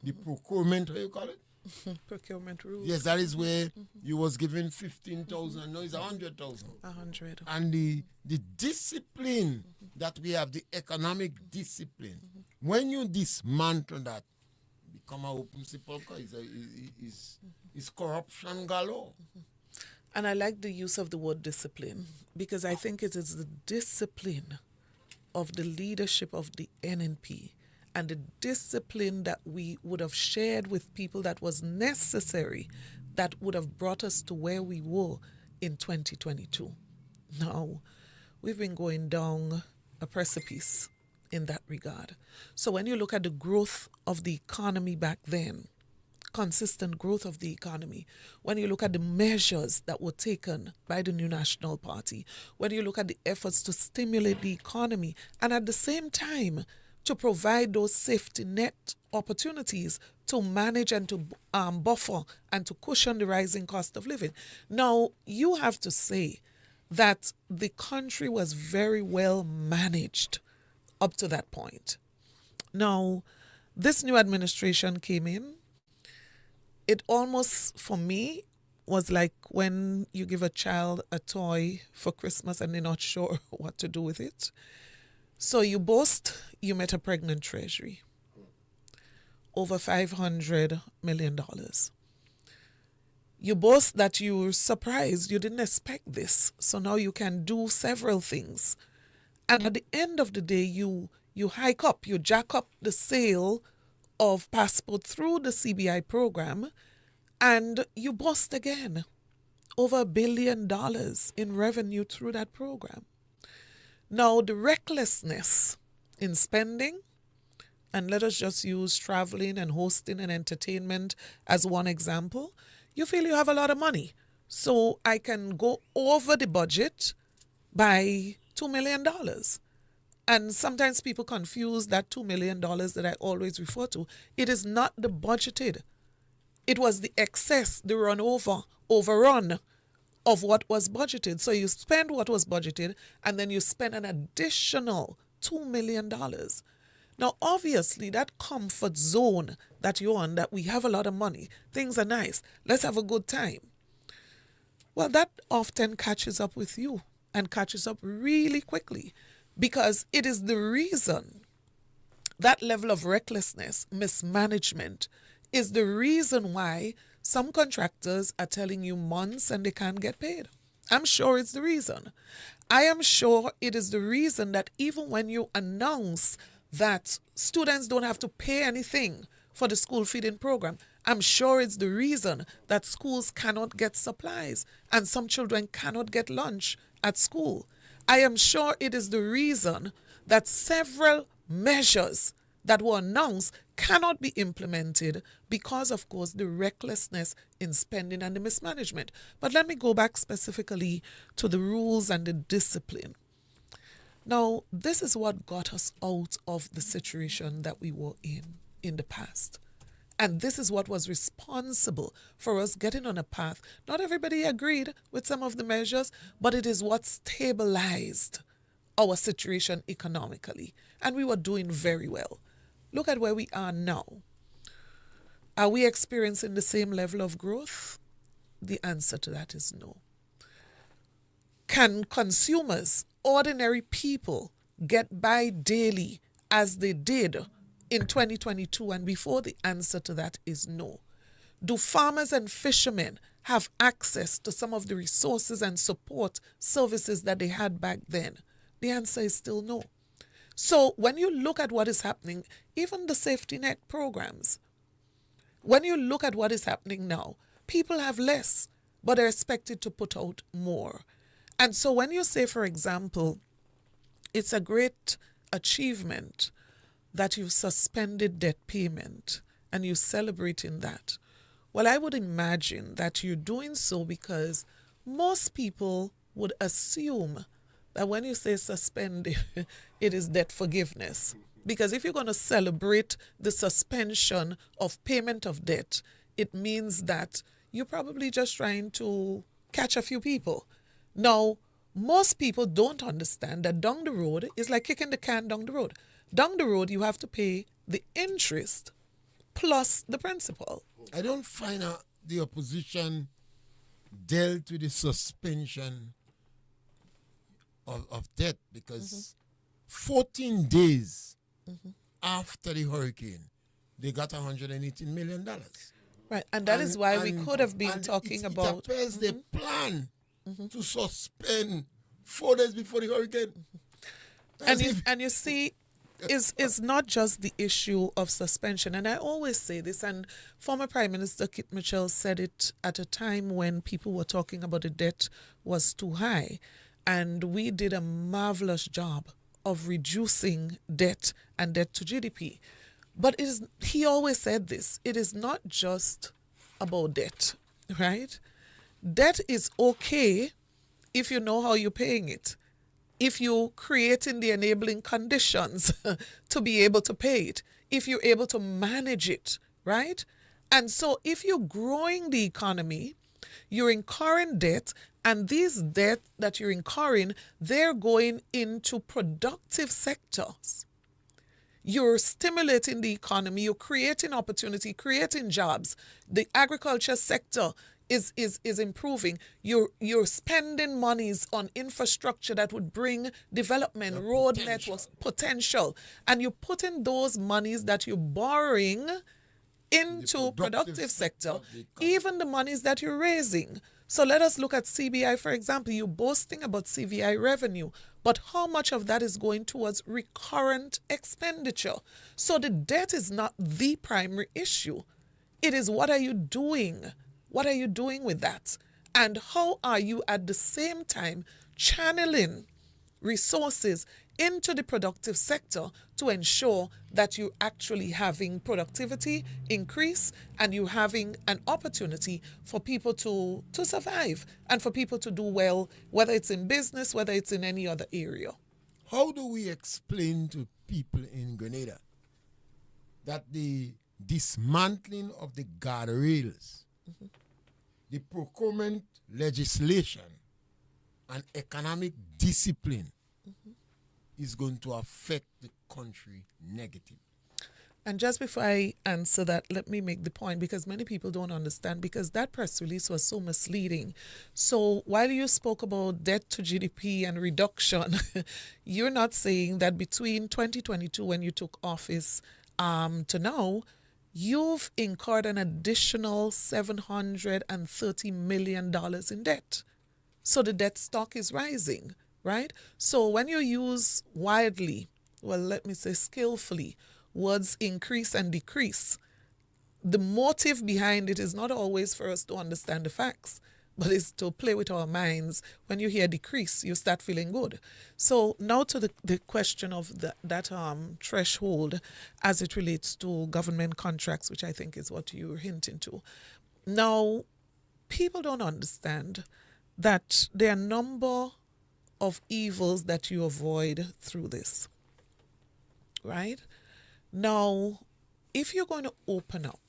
the procurement, how you call it? Procurement rules. Yes, that is where you was given 15,000, now it's 100,000. 100. And the discipline that we have, the economic discipline, when you dismantle that, become a open sepulchre, is corruption galore. And I like the use of the word discipline, because I think it is the discipline of the leadership of the NNP and the discipline that we would have shared with people that was necessary, that would have brought us to where we were in 2022. Now, we've been going down a precipice in that regard. So when you look at the growth of the economy back then, consistent growth of the economy, when you look at the measures that were taken by the New National Party, when you look at the efforts to stimulate the economy, and at the same time to provide those safety net opportunities to manage and to buffer and to cushion the rising cost of living. Now, you have to say that the country was very well managed up to that point. Now, this new administration came in. It almost, for me, was like when you give a child a toy for Christmas and they're not sure what to do with it. So you boast you met a pregnant treasury, over $500 million. You boast that you were surprised, you didn't expect this. So now you can do several things. And at the end of the day, you hike up, you jack up the sale of passport through the CBI program, and you boast again over $1 billion in revenue through that program. Now, the recklessness in spending, and let us just use traveling and hosting and entertainment as one example, you feel you have a lot of money, so I can go over the budget by $2 million. And sometimes people confuse that $2 million that I always refer to. It is not the budgeted. It was the excess, the overrun of what was budgeted. So you spend what was budgeted, and then you spend an additional $2 million. Now, obviously, that comfort zone that you're on, that we have a lot of money, things are nice, let's have a good time. Well, that often catches up with you, and catches up really quickly, because it is the reason, that level of recklessness, mismanagement, is the reason why some contractors are telling you months and they can't get paid. I'm sure it's the reason. I am sure it is the reason that even when you announce that students don't have to pay anything for the school feeding program, I'm sure it's the reason that schools cannot get supplies and some children cannot get lunch at school. I am sure it is the reason that several measures that were announced cannot be implemented because, of course, the recklessness in spending and the mismanagement. But let me go back specifically to the rules and the discipline. Now, this is what got us out of the situation that we were in. in the past. And this is what was responsible for us getting on a path. Not everybody agreed with some of the measures, but it is what stabilized our situation economically. And we were doing very well. Look at where we are now. Are we experiencing the same level of growth? The answer to that is no. Can consumers, ordinary people, get by daily as they did in 2022 and before? The answer to that is no. Do farmers and fishermen have access to some of the resources and support services that they had back then? The answer is still no. So when you look at what is happening, even the safety net programs, when you look at what is happening now, people have less, but they're expected to put out more. And so when you say, for example, it's a great achievement that you've suspended debt payment and you're celebrating that, well, I would imagine that you're doing so because most people would assume that when you say suspended, it is debt forgiveness. Because if you're going to celebrate the suspension of payment of debt, it means that you're probably just trying to catch a few people. Now, most people don't understand that down the road is like kicking the can down the road. Down the road, you have to pay the interest plus the principal. I don't find out the opposition dealt with the suspension of debt because 14 days after the hurricane, they got $118 million. Right, and that is why we could have been talking about... It appears they plan to suspend 4 days before the hurricane. And you see, is not just the issue of suspension. And I always say this, and former Prime Minister Kit Mitchell said it at a time when people were talking about the debt was too high. And we did a marvelous job of reducing debt and debt to GDP. But he always said this, it is not just about debt, right? Debt is okay if you know how you're paying it. If you're creating the enabling conditions to be able to pay it, if you're able to manage it, right? And so if you're growing the economy, you're incurring debt, and these debt that you're incurring, they're going into productive sectors. You're stimulating the economy, you're creating opportunity, creating jobs. The agriculture sector is improving. You're spending monies on infrastructure that would bring development, road networks, potential. And you're putting those monies that you're borrowing into productive sector, even the monies that you're raising. So let us look at CBI, for example. You're boasting about CBI revenue, but how much of that is going towards recurrent expenditure? So the debt is not the primary issue. It is what are you doing? What are you doing with that? And how are you at the same time channeling resources into the productive sector to ensure that you're actually having productivity increase and you're having an opportunity for people to survive and for people to do well, whether it's in business, whether it's in any other area. How do we explain to people in Grenada that the dismantling of the guardrails, the procurement legislation, and economic discipline is going to affect the country negatively? And just before I answer that, let me make the point, because many people don't understand, because that press release was so misleading. So while you spoke about debt to GDP and reduction, you're not saying that between 2022 when you took office to now, you've incurred an additional $730 million in debt. So the debt stock is rising, right? So when you use widely, well, let me say skillfully, words increase and decrease, the motive behind it is not always for us to understand the facts, but it's to play with our minds. When you hear decrease, you start feeling good. So now to the question of that threshold as it relates to government contracts, which I think is what you were hinting to. Now, people don't understand that there are a number of evils that you avoid through this, right? Now, if you're going to open up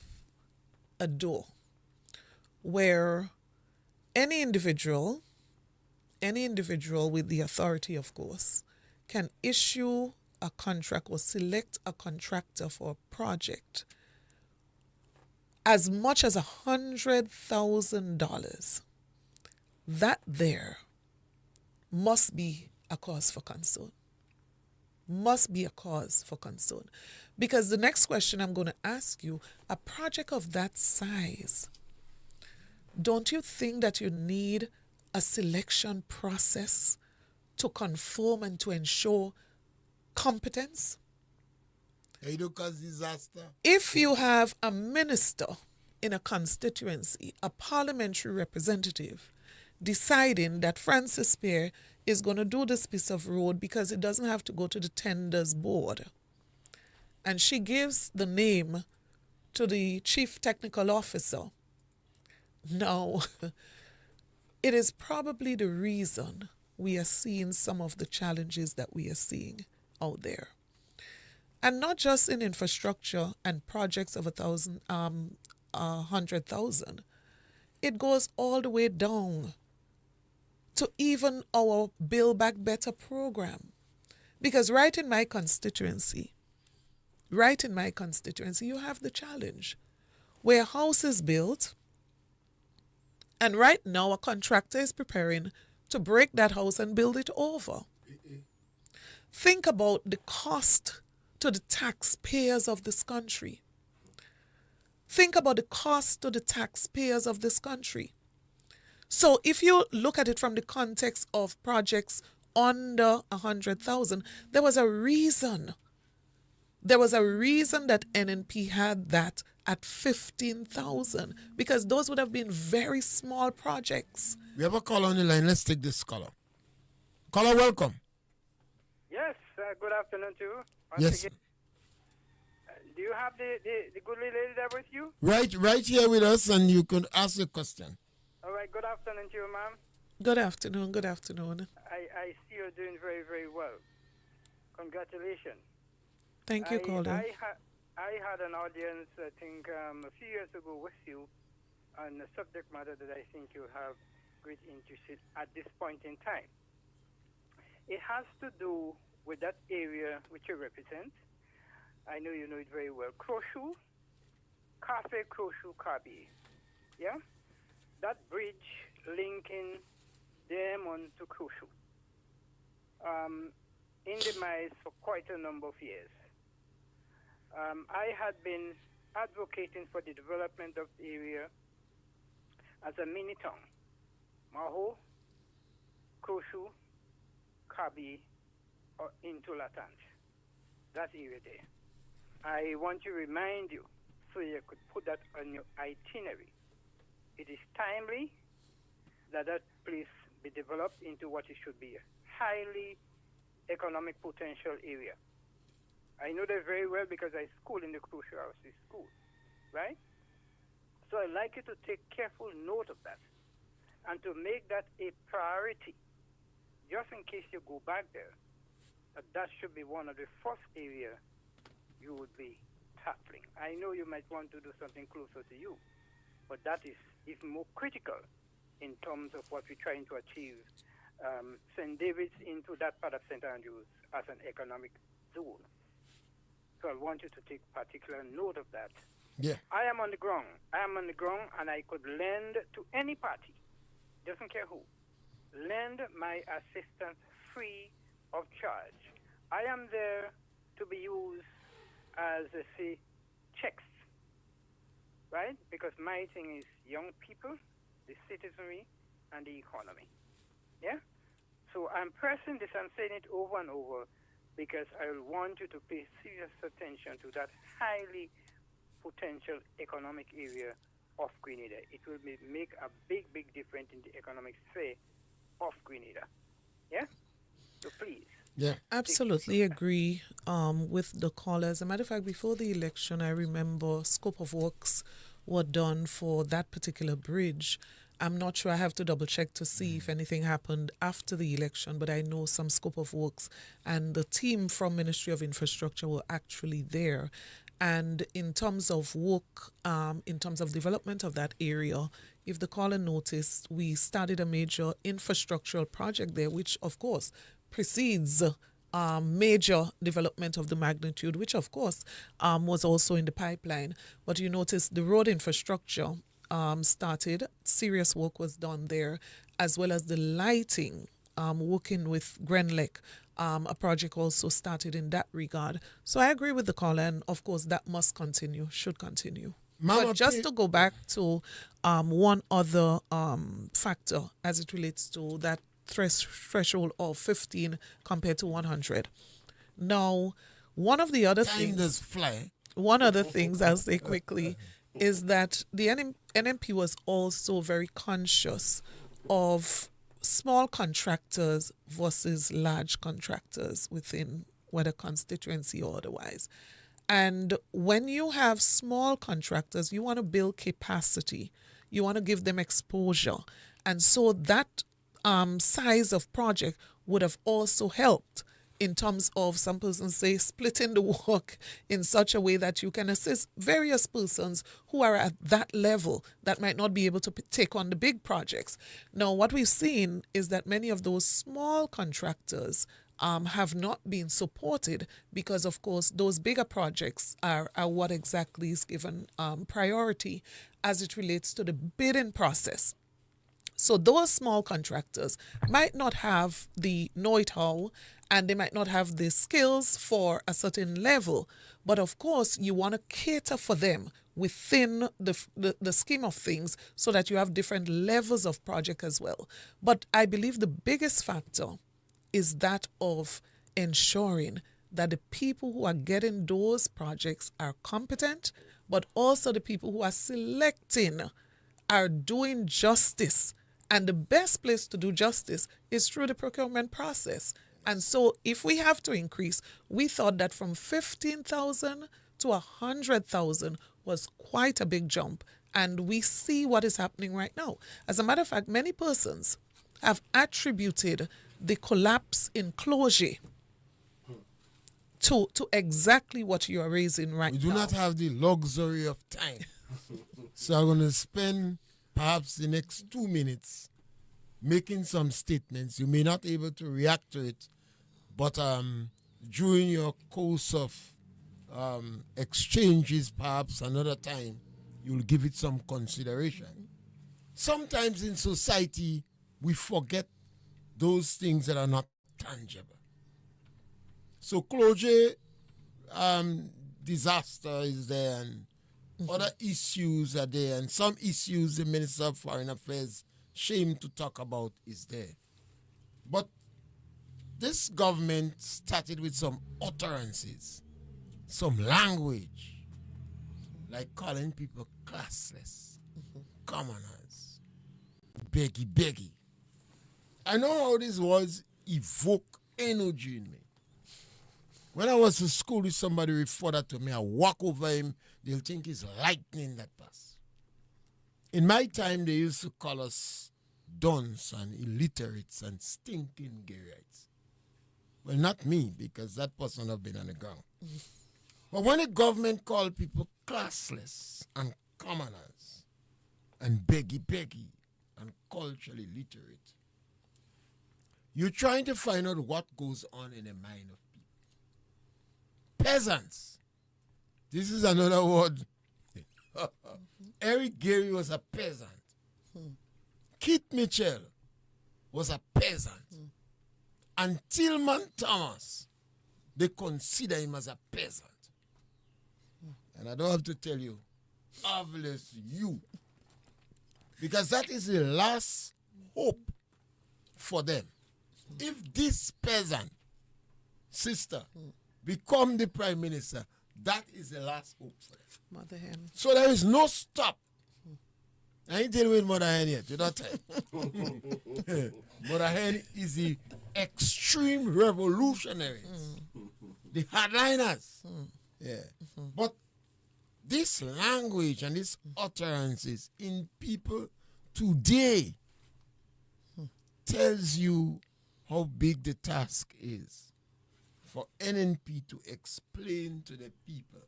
a door where any individual with the authority, of course, can issue a contract or select a contractor for a project as much as $100,000, that there must be a cause for concern. Must be a cause for concern. Because the next question I'm going to ask you, a project of that size, don't you think that you need a selection process to conform and to ensure competence? It will cause disaster. If you have a minister in a constituency, a parliamentary representative, deciding that Francis Spear is going to do this piece of road because it doesn't have to go to the tenders board, and she gives the name to the chief technical officer, now it is probably the reason we are seeing some of the challenges that we are seeing out there. And not just in infrastructure and projects of 100,000. It goes all the way down to even our Build Back Better program. Because right in my constituency, you have the challenge where a house is built, and right now a contractor is preparing to break that house and build it over. Think about the cost to the taxpayers of this country. Think about the cost to the taxpayers of this country. So if you look at it from the context of projects under 100,000, there was a reason. There was a reason that NNP had that at 15,000, because those would have been very small projects. We have a caller on the line. Let's take this caller. Caller, welcome. Yes, good afternoon to you. Yes. Again. Do you have the good lady there with you? Right here with us, and you can ask the question. All right, good afternoon to you, ma'am. Good afternoon, good afternoon. I see you're doing very, very well. Congratulations. Thank you, caller. I had an audience, I think, a few years ago with you on a subject matter that I think you have great interest in at this point in time. It has to do with that area which you represent. I know you know it very well. Croshu, Cafe Croshu Kabi. Yeah? That bridge linking them on to Croshu. In demise for quite a number of years. I had been advocating for the development of the area as a mini town. Maho, Croshu, Kabi, or into Latange. That area there. I want to remind you so you could put that on your itinerary. It is timely that that place be developed into what it should be, a highly economic potential area. I know that very well because I school in the Croshu House School, right? So I'd like you to take careful note of that and to make that a priority, just in case you go back there. That should be one of the first areas you would be tackling. I know you might want to do something closer to you, but that is even more critical in terms of what we're trying to achieve. St. David's into that part of St. Andrews as an economic zone. So I want you to take particular note of that. Yeah. I am on the ground, and I could lend to any party, doesn't care who, lend my assistance free of charge. I am there to be used as, say, checks, right? Because my thing is young people, the citizenry, and the economy. Yeah? So I'm pressing this and saying it over and over because I want you to pay serious attention to that highly potential economic area of Grenada. It will make a big, big difference in the economic sphere of Grenada. Yeah? So please. Yeah. Absolutely agree with the caller. As a matter of fact, before the election, I remember scope of works were done for that particular bridge. I'm not sure. I have to double check to see if anything happened after the election, but I know some scope of works and the team from Ministry of Infrastructure were actually there. And in terms of work, in terms of development of that area, if the caller noticed, we started a major infrastructural project there, which of course precedes major development of the magnitude, which of course was also in the pipeline. But you notice the road infrastructure started, serious work was done there, as well as the lighting, working with Grenlec. A project also started in that regard. So I agree with the caller, and of course that must continue, should continue. Mama, But just to go back to one other factor as it relates to that threshold of 15 compared to 100. Now, one of the other time does fly. one other things I'll say quickly is that the NMP was also very conscious of small contractors versus large contractors within whether constituency or otherwise. And when you have small contractors, you want to build capacity. You want to give them exposure. And so that size of project would have also helped in terms of, some persons say, splitting the work in such a way that you can assist various persons who are at that level that might not be able to take on the big projects. Now, what we've seen is that many of those small contractors have not been supported because, of course, those bigger projects are what exactly is given priority as it relates to the bidding process. So those small contractors might not have the know-how and they might not have the skills for a certain level. But of course, you want to cater for them within the scheme of things so that you have different levels of project as well. But I believe the biggest factor is that of ensuring that the people who are getting those projects are competent, but also the people who are selecting are doing justice. And the best place to do justice is through the procurement process. And so if we have to increase, we thought that from 15,000 to 100,000 was quite a big jump. And we see what is happening right now. As a matter of fact, many persons have attributed the collapse in closure to exactly what you are raising right now. We do not have the luxury of time. So I'm going to spend perhaps the next 2 minutes making some statements. You may not be able to react to it, but during your course of exchanges, perhaps another time, you'll give it some consideration. Sometimes in society, we forget those things that are not tangible. So closure, disaster is there, and other issues are there, and some issues the Minister of Foreign Affairs shamed to talk about is there. But this government started with some utterances, some language, like calling people classless, commoners, beggy. I know how these words evoke energy in me. When I was to school, if somebody referred that to me, I walk over him, they'll think it's lightning that pass. In my time, they used to call us dunce and illiterates and stinking Garrites. Well, not me, because that person have been on the ground. But when the government called people classless and commoners and beggy and culturally literate, you're trying to find out what goes on in the mind of people. Peasants. This is another word. Eric Gary was a peasant. Keith Mitchell was a peasant. And Tillman Thomas, they consider him as a peasant. And I don't have to tell you, obvious you. Because that is the last hope for them. If this peasant sister become the prime minister, that is the last hope for them. Mother hen. So there is no stop. I ain't dealing with Mother Hen yet, you know that. Mother Hen is the extreme revolutionaries, the hardliners. Yeah. But this language and these utterances in people today tells you how big the task is for NNP to explain to the people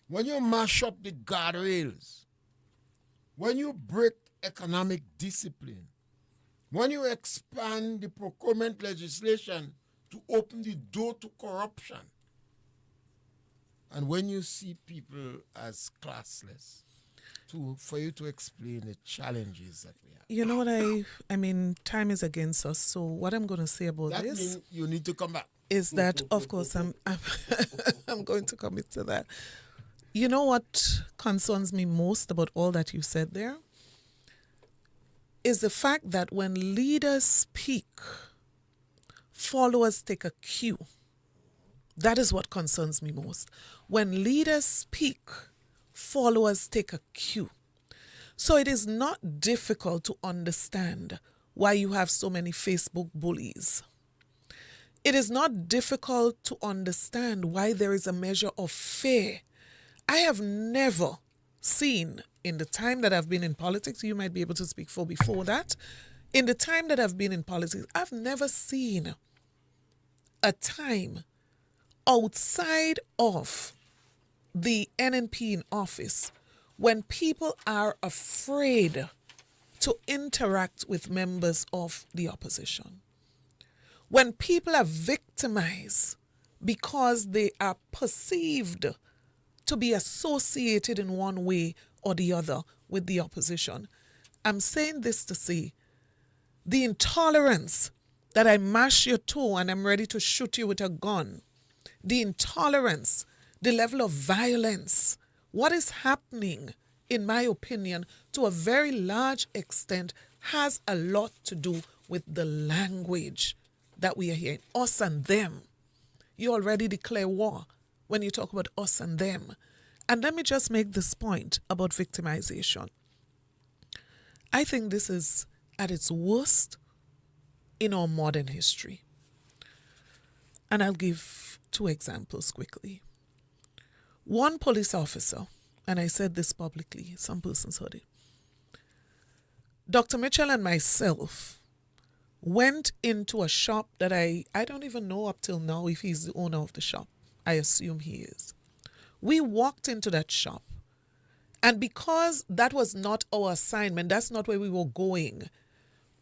when you mash up the guardrails, when you break economic discipline, when you expand the procurement legislation to open the door to corruption, and when you see people as classless, for you to explain the challenges that we have. You know what I mean, time is against us. So what I'm going to say about That this means you need to come back. is that, of course, I'm I'm going to commit to that. You know what concerns me most about all that you said there is the fact that when leaders speak, followers take a cue. That is what concerns me most. When leaders speak, followers take a cue. So it is not difficult to understand why you have so many Facebook bullies. It is not difficult to understand why there is a measure of fear. I have never seen, in the time that I've been in politics, you might be able to speak for before that, in the time that I've been in politics, I've never seen a time outside of the NNP in office when people are afraid to interact with members of the opposition. When people are victimized because they are perceived to be associated in one way or the other with the opposition. I'm saying this to say, the intolerance that I mash your toe and I'm ready to shoot you with a gun, the intolerance, the level of violence, what is happening, in my opinion, to a very large extent, has a lot to do with the language that we are hearing. Us and them. You already declare war when you talk about us and them. And let me just make this point about victimization. I think this is at its worst in our modern history. And I'll give 2 examples quickly. One police officer, and I said this publicly, some persons heard it. Dr. Mitchell and myself went into a shop that I don't even know up till now if he's the owner of the shop. I assume he is. We walked into that shop, and because that was not our assignment, that's not where we were going,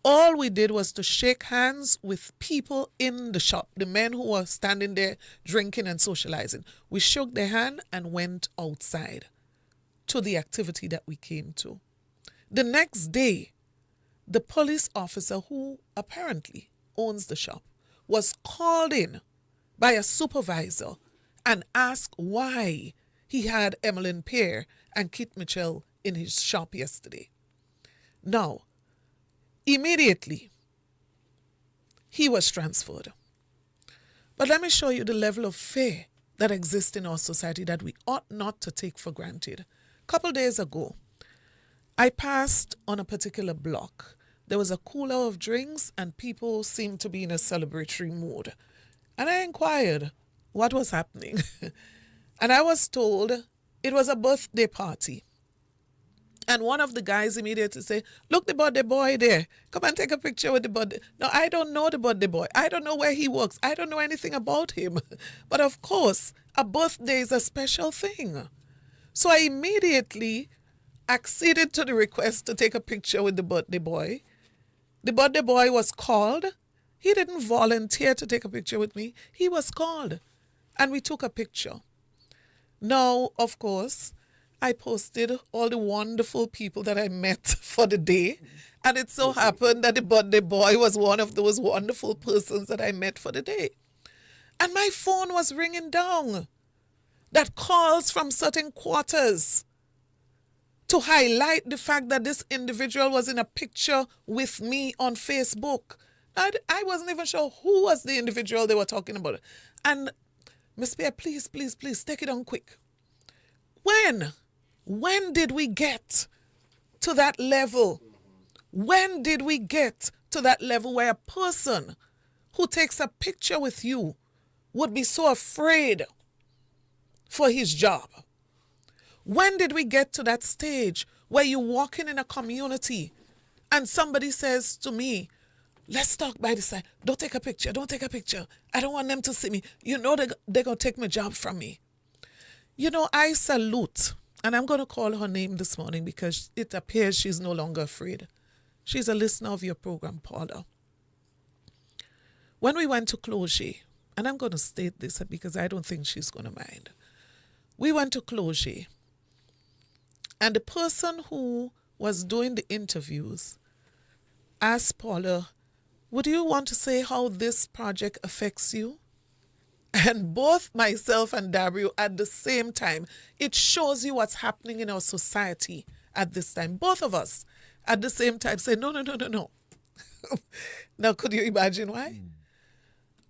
all we did was to shake hands with people in the shop, the men who were standing there drinking and socializing. We shook their hand and went outside to the activity that we came to. The next day, the police officer who apparently owns the shop was called in by a supervisor and asked why he had Emmeline Pear and Kit Mitchell in his shop yesterday. Now, immediately, he was transferred. But let me show you the level of fear that exists in our society that we ought not to take for granted. A couple days ago, I passed on a particular block. There was a cooler of drinks and people seemed to be in a celebratory mood. And I inquired what was happening. And I was told it was a birthday party. And one of the guys immediately said, look, the birthday boy there. Come and take a picture with the birthday. No, I don't know the birthday boy. I don't know where he works. I don't know anything about him. But of course, a birthday is a special thing. So I immediately acceded to the request to take a picture with the birthday boy. The birthday boy was called. He didn't volunteer to take a picture with me. He was called. And we took a picture. Now, of course, I posted all the wonderful people that I met for the day. And it so happened that the birthday boy was one of those wonderful persons that I met for the day. And my phone was ringing down. That calls from certain quarters to highlight the fact that this individual was in a picture with me on Facebook. I wasn't even sure who was the individual they were talking about. And Miss Pierre, please, please, please, take it on quick. When did we get to that level? When did we get to that level where a person who takes a picture with you would be so afraid for his job? When did we get to that stage where you're walking in a community and somebody says to me, let's talk by the side. Don't take a picture. Don't take a picture. I don't want them to see me. You know they're going to take my job from me. You know, I salute, and I'm going to call her name this morning because it appears she's no longer afraid. She's a listener of your program, Paula. When we went to Cloget, and I'm going to state this because I don't think she's going to mind. We went to Cloget, and the person who was doing the interviews asked Paula, would you want to say how this project affects you? And both myself and Dario at the same time, it shows you what's happening in our society at this time. Both of us at the same time say, no. Now, could you imagine why?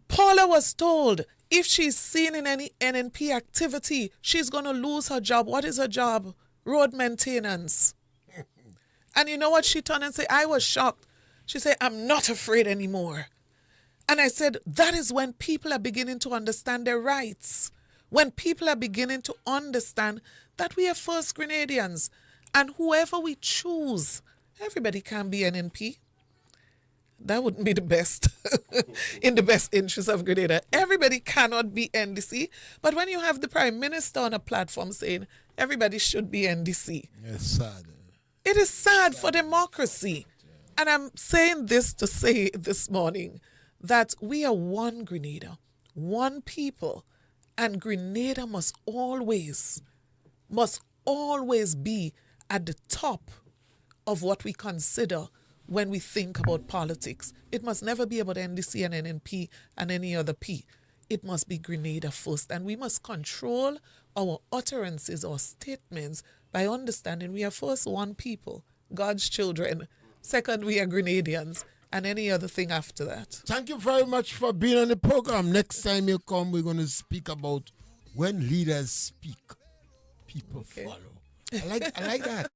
Paula was told if she's seen in any NNP activity, she's going to lose her job. What is her job? Road maintenance. And you know what she turned and said? I was shocked. She said, I'm not afraid anymore. And I said, that is when people are beginning to understand their rights. When people are beginning to understand that we are first Grenadians. And whoever we choose, everybody can be NNP. That wouldn't be the best, in the best interest of Grenada. Everybody cannot be NDC. But when you have the Prime Minister on a platform saying everybody should be NDC. It's sad. It is sad for democracy. And I'm saying this to say this morning that we are one Grenada, one people, and Grenada must always be at the top of what we consider when we think about politics. It must never be about NDC and NNP and any other P. It must be Grenada first. And we must control our utterances or statements by understanding we are first one people, God's children. Second, we are Grenadians. And any other thing after that. Thank you very much for being on the program. Next time you come, we're going to speak about when leaders speak, people follow. I like that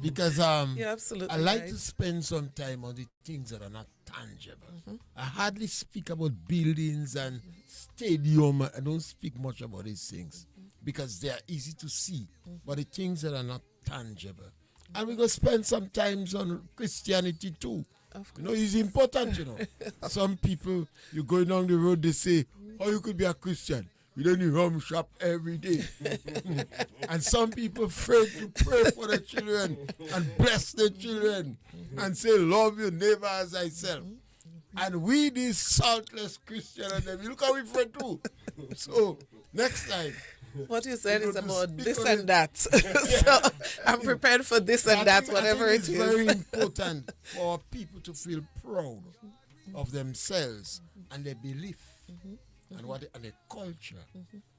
because You're absolutely I like right. to spend some time on the things that are not tangible. I hardly speak about buildings and stadium. I don't speak much about these things because they are easy to see, but the things that are not tangible. And we're going to spend some time on Christianity too. You know, it's important, you know. Some people, you go down the road, they say, oh, you could be a Christian. You don't need home shop every day. And some people afraid to pray for the children and bless the children and say, love your neighbor as thyself. And we, these saltless Christians, and them, look how we afraid too. So, next time. What you said is about this and that. So I'm prepared for this and that, whatever it is. It's very important for people to feel proud of themselves and their belief and their culture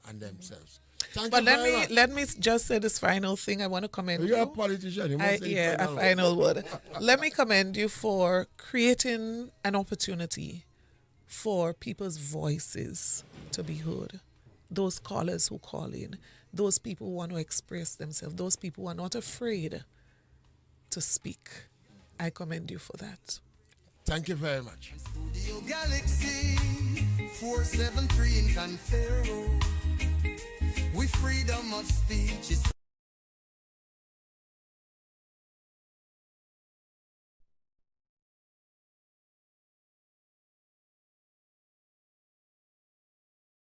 and themselves. Thank But you very much. let me just say this final thing. I want to commend you. You're a politician. You must say A final word. Let me commend you for creating an opportunity for people's voices to be heard. Those callers who call in, those people who want to express themselves, those people who are not afraid to speak. I commend you for that. Thank you very much. Studio Galaxy 473 in Conferro. We freedom of speech is